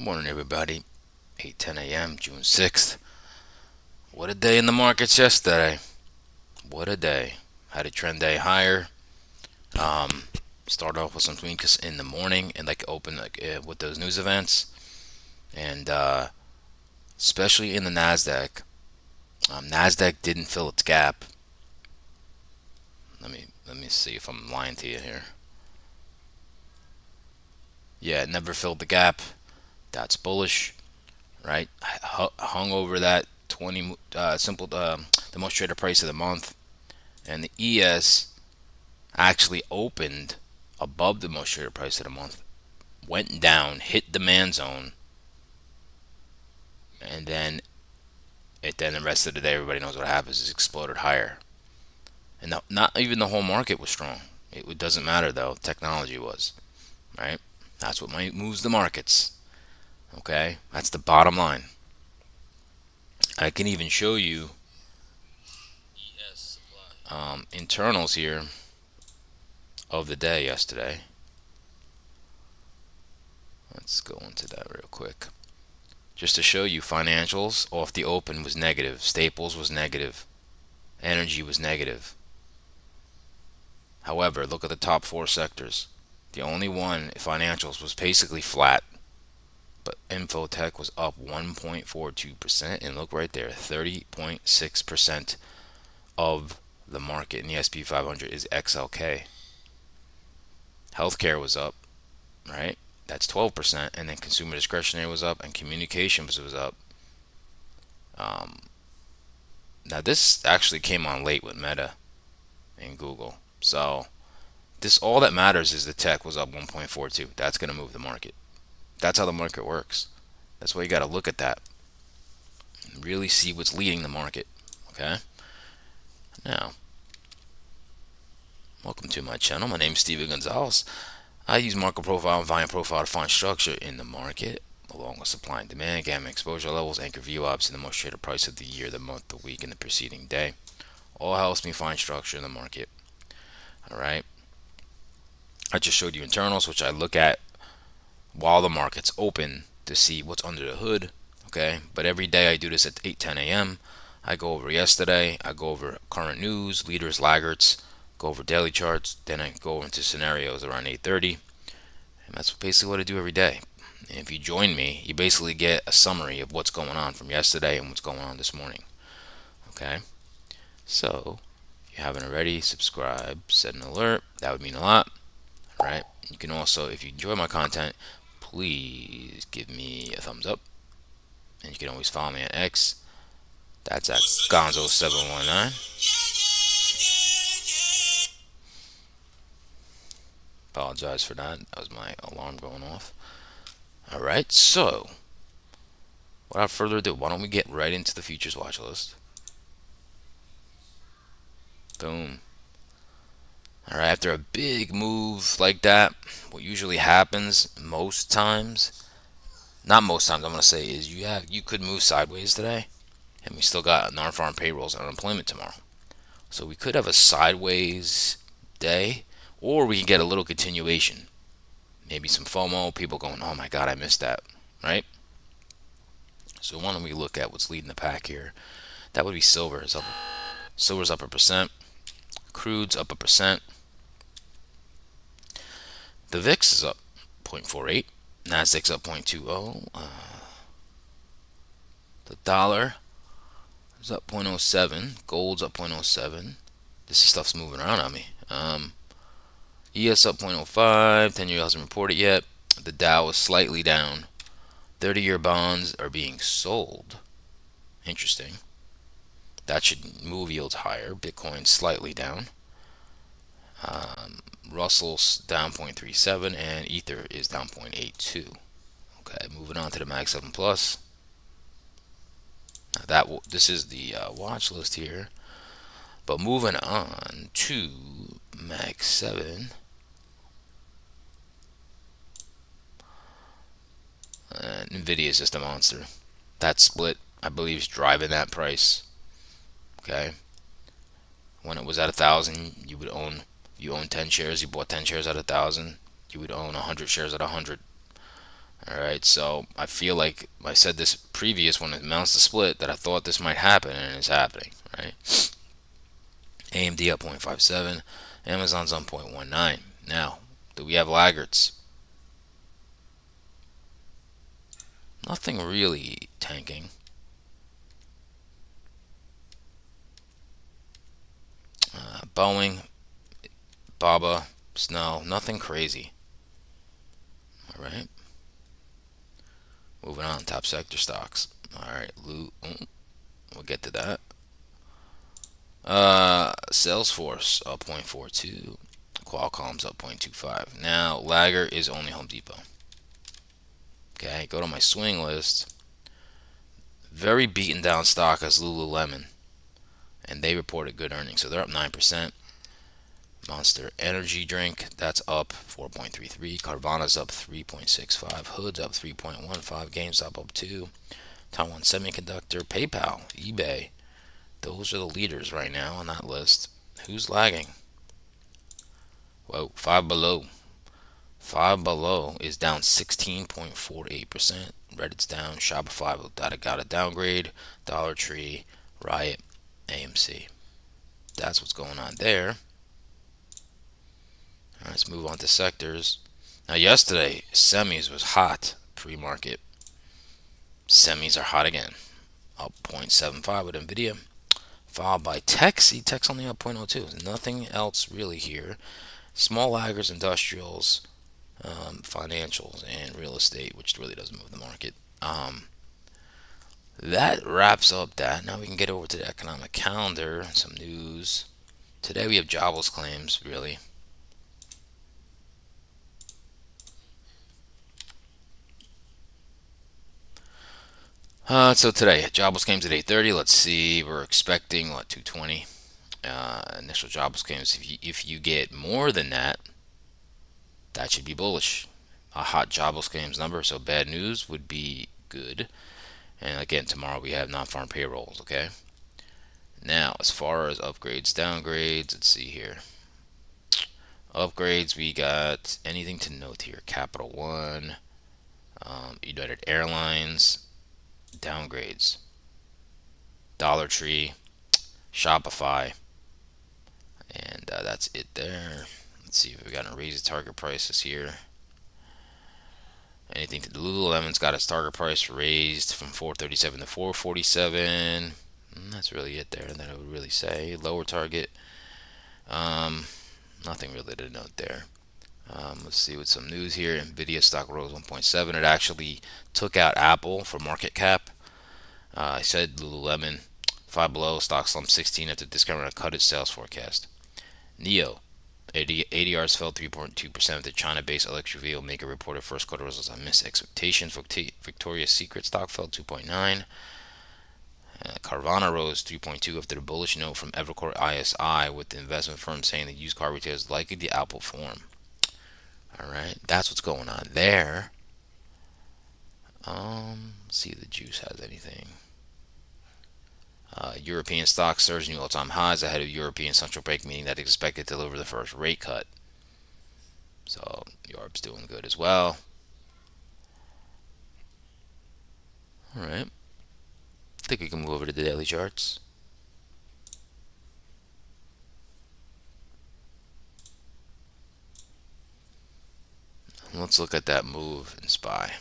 Morning, everybody. 8:10 a.m., June 6th. What a day in the markets yesterday. What a day. Had a trend day higher. Um, Started off with some weakness in the morning and open with those news events. And especially in the NASDAQ. NASDAQ didn't fill its gap. Let me see if I'm lying to you here. Yeah, it never filled the gap. That's bullish, right? Hung over that 20 the most traded price of the month, and the ES actually opened above the most traded price of the month, went down, hit demand zone, and then the rest of the day, everybody knows what happens. It's exploded higher, and not even the whole market was strong. It doesn't matter though. Technology was right. That's what moves the markets. Okay, that's the bottom line. I can even show you internals here of the day yesterday. Let's go into that real quick. Just to show you, financials off the open was negative. Staples was negative. Energy was negative. However, look at the top four sectors. The only one, financials, was basically flat. But Infotech was up 1.42%. And look right there, 30.6% of the market in the SP 500 is XLK. Healthcare was up, right? That's 12%. And then consumer discretionary was up and communications was up. Now, this actually came on late with Meta and Google. So, this all that matters is the tech was up 1.42. That's going to move the market. That's how the market works. That's why you got to look at that and really see what's leading the market. Okay? Now, welcome to my channel. My name is Steven Gonzalez. I use market profile and volume profile to find structure in the market, along with supply and demand, gamma exposure levels, anchor view ops, and the most traded price of the year, the month, the week, and the preceding day. All helps me find structure in the market. All right. I just showed you internals, which I look at while the market's open to see what's under the hood. Okay. But every day I do this at 8:10 a.m. I go over yesterday. I go over current news, leaders, laggards, go over daily charts. Then I go into scenarios around 8:30. And that's basically what I do every day. And if you join me, you basically get a summary of what's going on from yesterday and what's going on this morning. Okay. So, if you haven't already, subscribe, set an alert. That would mean a lot. Right? You can also, if you enjoy my content, please give me a thumbs up. And you can always follow me on X. That's at Gonzo719. Apologize for that. That was my alarm going off. Alright, so without further ado, why don't we get right into the futures watch list? Boom. Alright, after a big move like that, what usually happens most times, not most times I'm going to say, is you could move sideways today, and we still got non-farm payrolls and unemployment tomorrow. So we could have a sideways day, or we can get a little continuation. Maybe some FOMO, people going, oh my god, I missed that, right? So why don't we look at what's leading the pack here? That would be silver. Silver's up 1%. Crude's up 1%. The VIX is up 0.48. Nasdaq's up 0.20. The dollar is up 0.07. Gold's up 0.07. This stuff's moving around on me. ES up 0.05. 10-year hasn't reported yet. The Dow is slightly down. 30-year bonds are being sold. Interesting. That should move yields higher. Bitcoin slightly down. Russell's down 0.37 and Ether is down 0.82. Okay, moving on to the Mag 7 Plus. Now this is the watch list here. But moving on to Mag 7. Nvidia is just a monster. That split, I believe, is driving that price. Okay. When it was at 1,000, you own 10 shares. You bought 10 shares at 1,000. You would own 100 shares at 100. All right, so I feel like I said this previous when it announced the split that I thought this might happen, and it's happening. Right, AMD up 0.57, Amazon's on 0.19. Now, do we have laggards? Nothing really tanking. Boeing, Baba, Snow, nothing crazy. All right, moving on. Top sector stocks. All right, loot. We'll get to that. Salesforce up 0.42. Qualcomm's up 0.25. Now, lagger is only Home Depot. Okay, go to my swing list. Very beaten down stock as Lululemon, and they reported good earnings, so they're up 9%. Monster Energy Drink, that's up 4.33. Carvana's up 3.65. Hood's up 3.15. GameStop up 2. Taiwan Semiconductor, PayPal, eBay. Those are the leaders right now on that list. Who's lagging? Whoa, Five Below. Five Below is down 16.48%. Reddit's down. Shopify got a downgrade. Dollar Tree, Riot, AMC. That's what's going on there. All right, let's move on to sectors. Now, yesterday, semis was hot pre-market. Semis are hot again. Up 0.75 with Nvidia. Followed by tech. See, tech's only up 0.02. Nothing else really here. Small laggers, industrials, financials, and real estate, which really doesn't move the market. That wraps up that. Now we can get over to the economic calendar, some news. Today we have jobless claims, really. So today, jobless claims at 8:30. Let's see, we're expecting what 220 initial jobless claims. If you get more than that, that should be bullish. A hot jobless claims number, so bad news would be good. And again, tomorrow we have non-farm payrolls. Okay. Now, as far as upgrades, downgrades, let's see here. Upgrades, we got anything to note here? Capital One, United Airlines. Downgrades, Dollar Tree, Shopify, and that's it there. Let's see if we got to raise the target prices here. Anything to Lululemon's got its target price raised from 437 to 447. That's really it there that I would really say. Lower target. Nothing really to note there. Let's see with some news here. Nvidia stock rose 1.7. It actually took out Apple for market cap. I said Lululemon, Five Below, stock slumped 16 after discount cut its sales forecast. NEO, ADRs fell 3.2% after China-based electric vehicle maker reported first quarter results on missed expectations. Victoria's Secret stock fell 2.9. Carvana rose 3.2 after the bullish note from Evercore ISI, with the investment firm saying the used car retail is likely to outperform. All right, that's what's going on there. Let's see if the juice has anything. European stocks surged new all-time highs ahead of European Central Bank meeting that is expected to deliver the first rate cut. So Europe's doing good as well. All right. I think we can move over to the daily charts. Let's look at that move in SPY.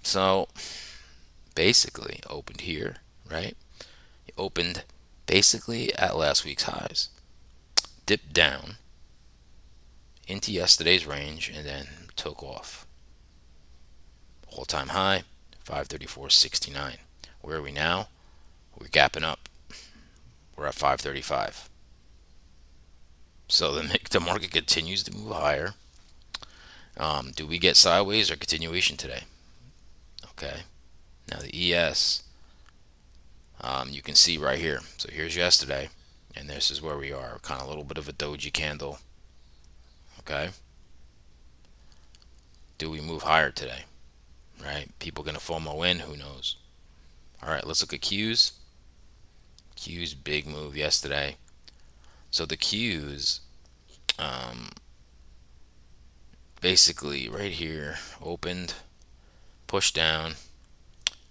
So basically opened here, right? It opened basically at last week's highs, dipped down into yesterday's range, and then took off. All-time high, 534.69. Where are we now? We're gapping up. We're at 535. So the market continues to move higher. Do we get sideways or continuation today? Okay. Now the ES, you can see right here. So here's yesterday, and this is where we are. Kind of a little bit of a doji candle. Okay. Do we move higher today? Right. People gonna FOMO in. Who knows? All right. Let's look at Q's. Q's big move yesterday. So the Q's Um, Basically, right here, opened, pushed down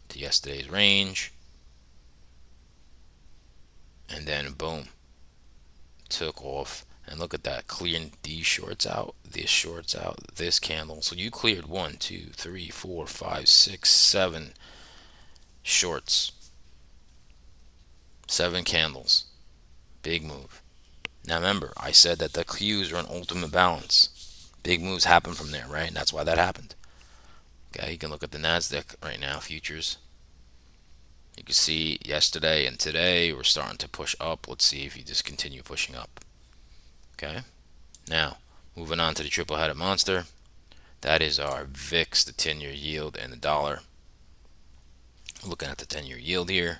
to yesterday's range, and then boom, took off. And look at that, clearing these shorts out, this shorts out, this candle. So you cleared 1, 2, 3, 4, 5, 6, 7 shorts, 7 candles. Big move. Now remember, I said that the Qs are an ultimate balance. Big moves happen from there, right? And that's why that happened. Okay, you can look at the Nasdaq right now, futures. You can see yesterday and today we're starting to push up. Let's see if you just continue pushing up. Okay, now moving on to the triple-headed monster. That is our VIX, the 10-year yield, and the dollar. Looking at the 10-year yield here.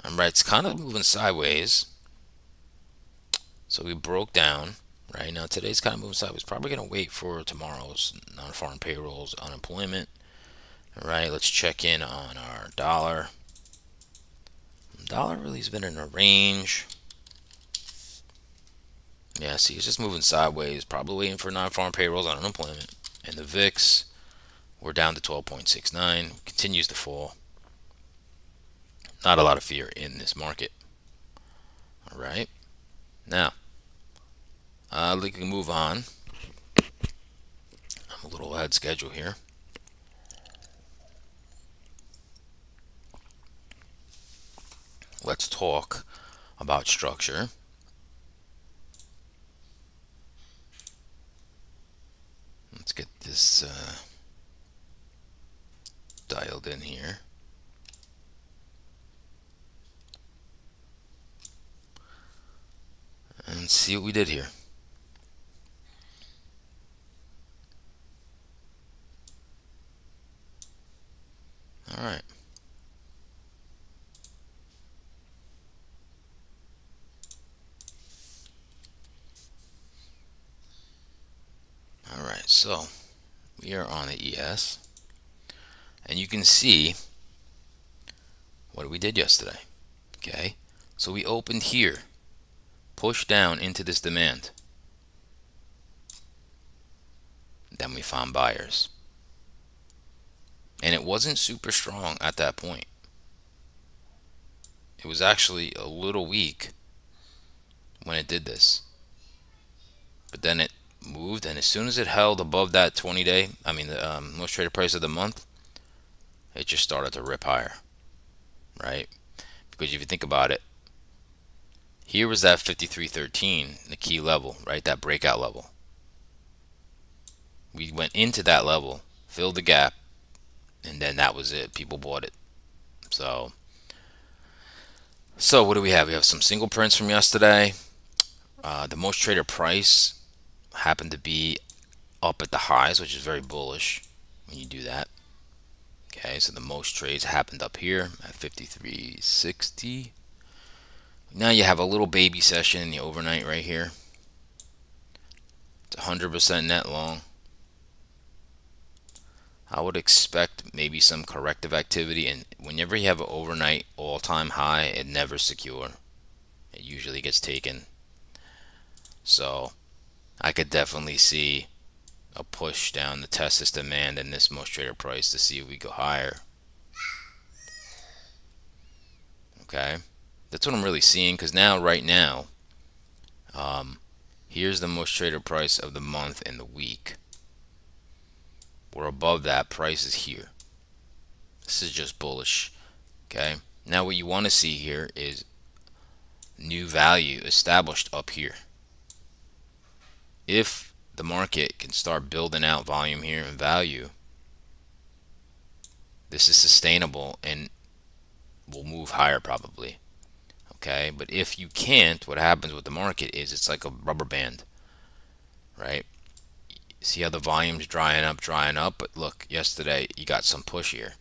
All right, it's kind of moving sideways. So we broke down. Right now, today's kind of moving sideways. Probably going to wait for tomorrow's non-farm payrolls, unemployment. All right, let's check in on our dollar. Dollar really has been in a range. Yeah, see, it's just moving sideways. Probably waiting for non-farm payrolls on unemployment. And the VIX, we're down to 12.69. Continues to fall. Not a lot of fear in this market. All right. Now, we can move on. I'm a little ahead schedule here. Let's talk about structure. Let's get this dialed in here. And see what we did here. All right. All right, so we are on the ES. And you can see what we did yesterday. Okay, so we opened here, pushed down into this demand. Then we found buyers. And it wasn't super strong at that point. It was actually a little weak when it did this. But then it moved, and as soon as it held above that 20-day, the most traded price of the month, it just started to rip higher, right? Because if you think about it, here was that 53.13, the key level, right? That breakout level. We went into that level, filled the gap, and then that was it. People bought it. So what do we have? We have some single prints from yesterday. The most traded price happened to be up at the highs, which is very bullish when you do that. Okay, so the most trades happened up here at 53.60. Now you have a little baby session in the overnight right here. It's 100% net long. I would expect maybe some corrective activity, and whenever you have an overnight all-time high, it never secure. It usually gets taken. So I could definitely see a push down to test this demand and this most traded price to see if we go higher. Okay, that's what I'm really seeing, because now, right now, here's the most traded price of the month and the week. We're above that. Price is here. This is just bullish. Okay, now what you want to see here is new value established up here. If the market can start building out volume here and value, this is sustainable and will move higher probably. Okay, but if you can't, what happens with the market is it's like a rubber band, right? See how the volume's drying up, but look, yesterday you got some push here.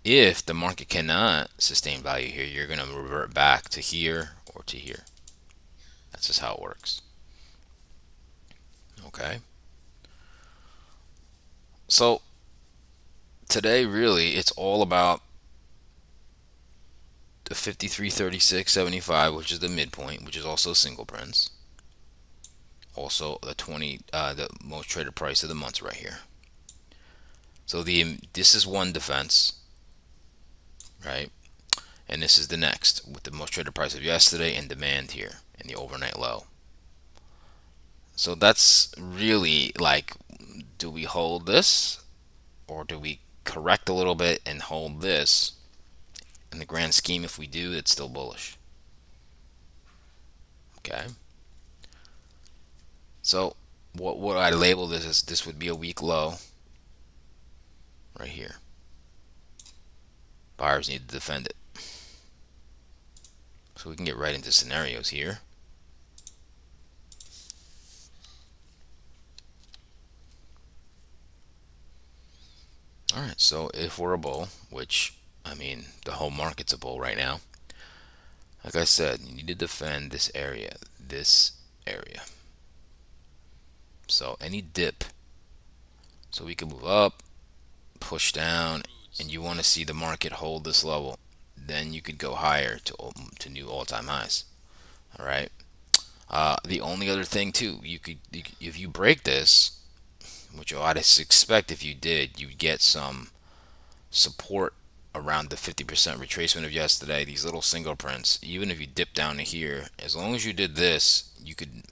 If the market cannot sustain value here, you're going to revert back to here or to here. That's just how it works. Okay, so today really it's all about the 53.36.75, which is the midpoint, which is also single prints. Also the most traded price of the month right here. So this is one defense, right? And this is the next with the most traded price of yesterday and demand here in the overnight low. So that's really like, do we hold this or do we correct a little bit and hold this? In the grand scheme, if we do, it's still bullish. Okay. So what I label this as, this would be a weak low right here. Buyers need to defend it. So we can get right into scenarios here. Alright, so if we're a bull, which, I mean, the whole market's a bull right now. Like I said, you need to defend this area. So any dip, so we can move up, push down, and you want to see the market hold this level, then you could go higher to new all-time highs. All right. The only other thing too, if you break this, which I'd expect if you did, you'd get some support around the 50% retracement of yesterday. These little single prints, even if you dip down to here, as long as you did this, you could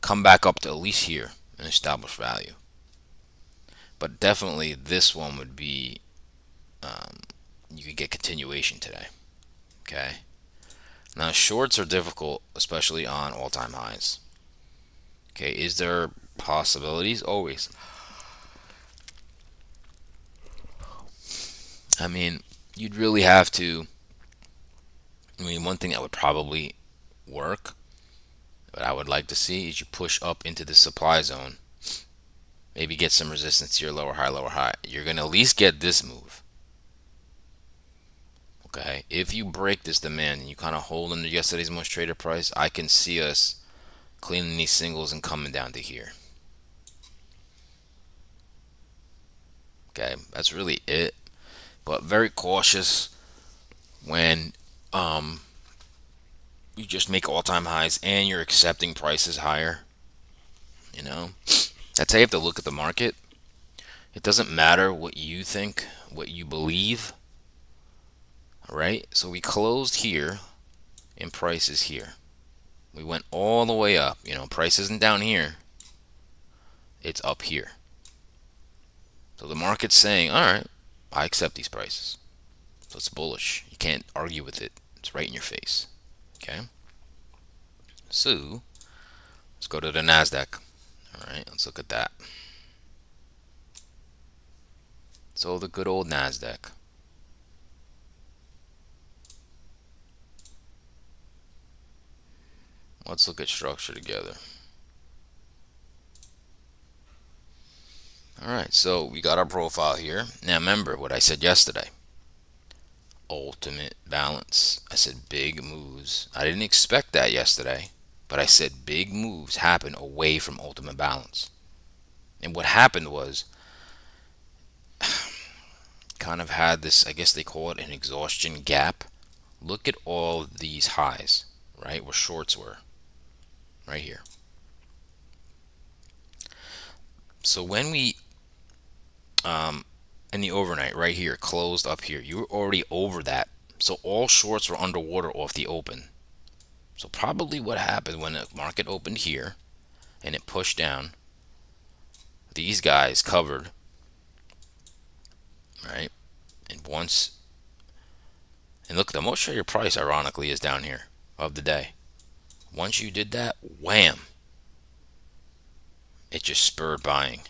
come back up to at least here and establish value. But definitely this one would be, you could get continuation today. Okay. Now shorts are difficult, especially on all-time highs. Okay, is there possibilities? Always. I mean, you'd really have to. I mean, one thing that would probably work, but I would like to see, is you push up into the supply zone. Maybe get some resistance to your lower high, lower high. You're going to at least get this move. Okay, if you break this demand and you kind of hold under yesterday's most traded price, I can see us cleaning these singles and coming down to here. Okay, that's really it. But very cautious when you just make all-time highs and you're accepting prices higher. You know, that's how you have to look at the market. It doesn't matter what you think, what you believe. All right, so we closed here and price is here. We went all the way up. You know, price isn't down here, it's up here. So the market's saying, all right, I accept these prices. So it's bullish. You can't argue with it. It's right in your face. Okay. So let's go to the NASDAQ. All right, let's look at that. So the good old NASDAQ. Let's look at structure together. All right, so we got our profile here. Now remember what I said yesterday. Ultimate balance. I said big moves. I didn't expect that yesterday, but I said big moves happen away from ultimate balance. And what happened was, kind of had this, I guess they call it an exhaustion gap. Look at all these highs, right, where shorts were, right here. So when we, in the overnight, right here, closed up here, you were already over that. So all shorts were underwater off the open. So probably what happened when the market opened here and it pushed down, these guys covered, right? And once, and look, the most traded price, ironically, is down here of the day. Once you did that, wham, it just spurred buying.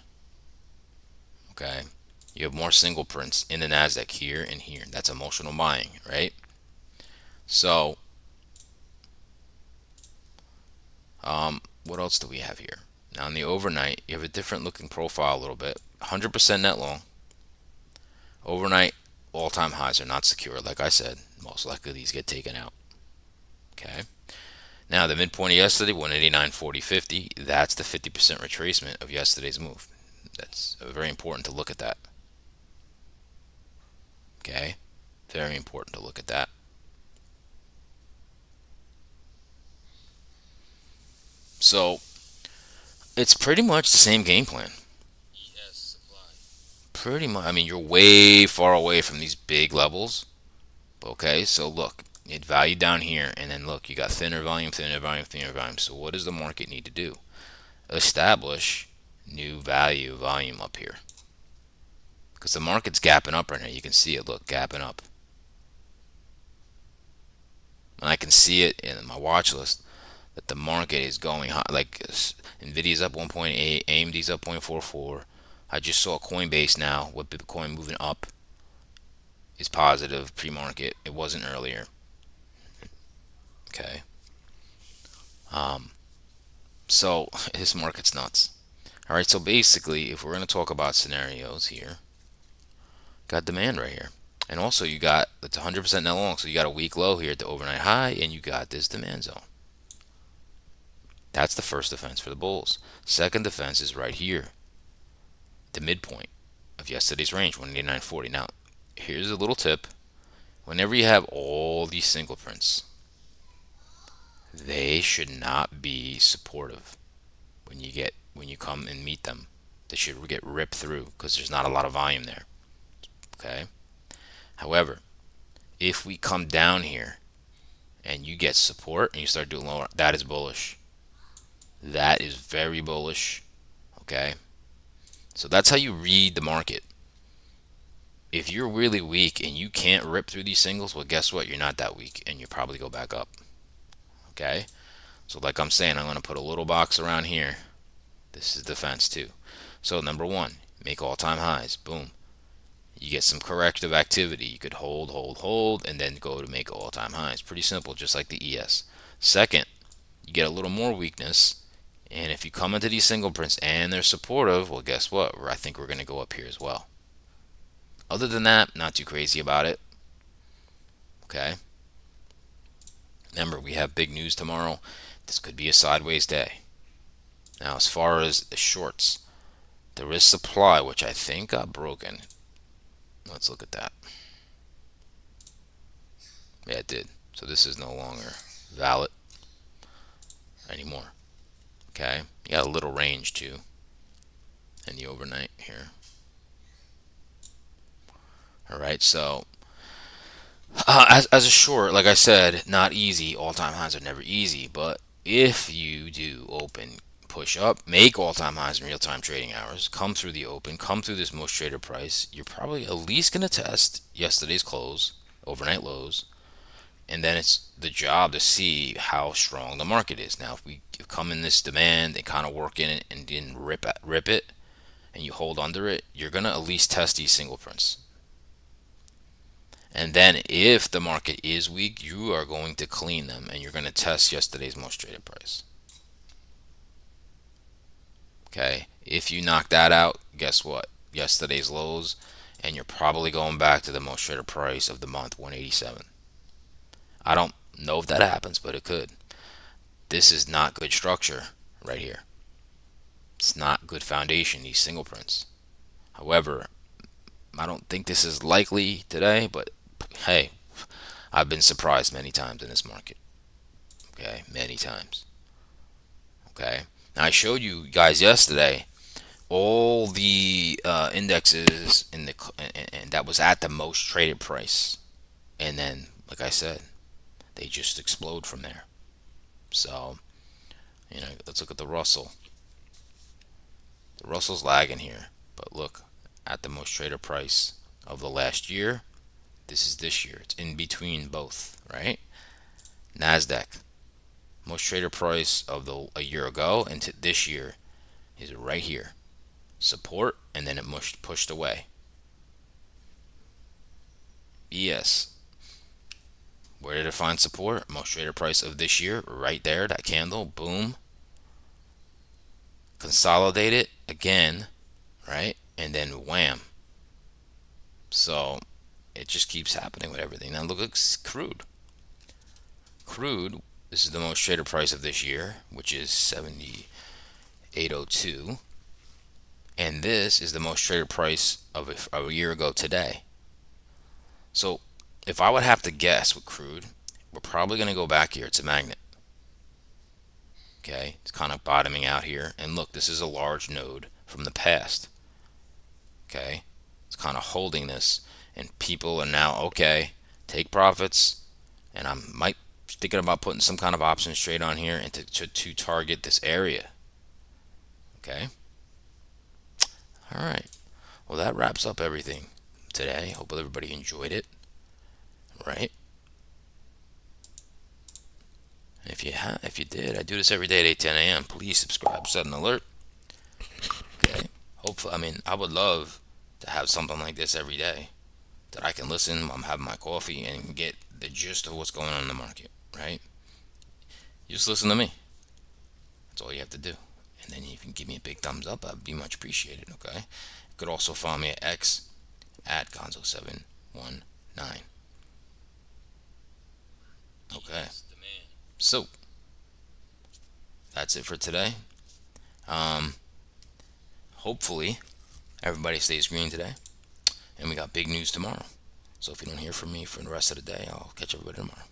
Okay, you have more single prints in the NASDAQ here and here. That's emotional buying, right? So, what else do we have here? Now, in the overnight, you have a different looking profile a little bit. 100% net long. Overnight, all-time highs are not secure, like I said. Most likely these get taken out. Okay. Now, the midpoint of yesterday, 189.40.50. That's the 50% retracement of yesterday's move. That's very important to look at that. Okay. Very important to look at that. So it's pretty much the same game plan. Pretty much. I mean, you're way far away from these big levels. Okay, so look, it value down here, and then look, you got thinner volume, thinner volume, thinner volume. So what does the market need to do? Establish new value volume up here, because the market's gapping up right now. You can see it. Look, gapping up, and I can see it in my watch list that the market is going high. Like Nvidia's up 1.8, AMD's up 0.44. I just saw Coinbase now with Bitcoin moving up is positive pre-market. It wasn't earlier. Okay. Um, so this market's nuts. All right. So basically, if we're going to talk about scenarios here, got demand right here, and also you got it's 100% net long. So you got a weak low here at the overnight high, and you got this demand zone. That's the first defense for the bulls. Second defense is right here, the midpoint of yesterday's range, 189.40. Now, here's a little tip. Whenever you have all these single prints, they should not be supportive when you come and meet them. They should get ripped through because there's not a lot of volume there. Okay. However, if we come down here and you get support and you start doing lower, that is bullish. That is very bullish. Okay. So that's how you read the market. If you're really weak and you can't rip through these singles, well, guess what? You're not that weak and you probably go back up. Okay. So, like I'm saying, I'm going to put a little box around here. This is defense too. So, number one, make all time highs. Boom. You get some corrective activity. You could hold, hold, hold, and then go to make all time highs. Pretty simple, just like the ES. Second, you get a little more weakness. And if you come into these single prints and they're supportive, well, guess what? I think we're going to go up here as well. Other than that, not too crazy about it. Okay. Remember, we have big news tomorrow. This could be a sideways day. Now, as far as the shorts, there is supply, which I think got broken. Let's look at that. Yeah, it did. So this is no longer valid anymore. Okay. You got a little range too in the overnight here. All right. So as a short, like I said, not easy. All-time highs are never easy, but if you do open push up, make all-time highs in real-time trading hours, come through the open, come through this most traded price, you're probably at least going to test yesterday's close, overnight lows, and then it's the job to see how strong the market is. Now, if we come in this demand and kind of work in it and didn't rip it, and you hold under it, you're going to at least test these single prints. And then if the market is weak, you are going to clean them and you're going to test yesterday's most traded price. Okay. If you knock that out, guess what? Yesterday's lows, and you're probably going back to the most traded price of the month, 187. I don't know if that happens, but it could. This is not good structure right here. It's not good foundation, these single prints. However, I don't think this is likely today, but hey, I've been surprised many times in this market. Okay, many times. Okay. Now I showed you guys yesterday all the indexes in the and that was at the most traded price, and then like I said, they just explode from there. So let's look at the Russell. The Russell's lagging here, but look at the most traded price of the last year. This is this year. It's in between both, right? Nasdaq, most traded price of a year ago and to this year is right here. Support, and then it pushed away. ES, where did it find support? Most traded price of this year, right there, that candle, boom. Consolidate it again, right? And then wham. So it just keeps happening with everything. Now look at crude. Crude, this is the most traded price of this year, which is 78.02. And this is the most traded price of a year ago today. So if I would have to guess with crude, we're probably going to go back here. It's a magnet. Okay, it's kind of bottoming out here. And look, this is a large node from the past. Okay, it's kind of holding this, and people are now okay. Take profits, and I might thinking about putting some kind of option trade on here and to target this area. Okay. All right. Well, that wraps up everything today. Hope everybody enjoyed it. Right. And if you did, I do this every day at 8:10 a.m. Please subscribe, set an alert. Okay. Hopefully, I mean, I would love to have something like this every day that I can listen while I'm having my coffee and get the gist of what's going on in the market. Right. You just listen to me. That's all you have to do. And then you can give me a big thumbs up. I'd be much appreciated. Okay. You could also follow me at X at Gonzo719. Okay. So that's it for today. Um, Hopefully everybody stays green today, and we got big news tomorrow. So if you don't hear from me for the rest of the day, I'll catch everybody tomorrow.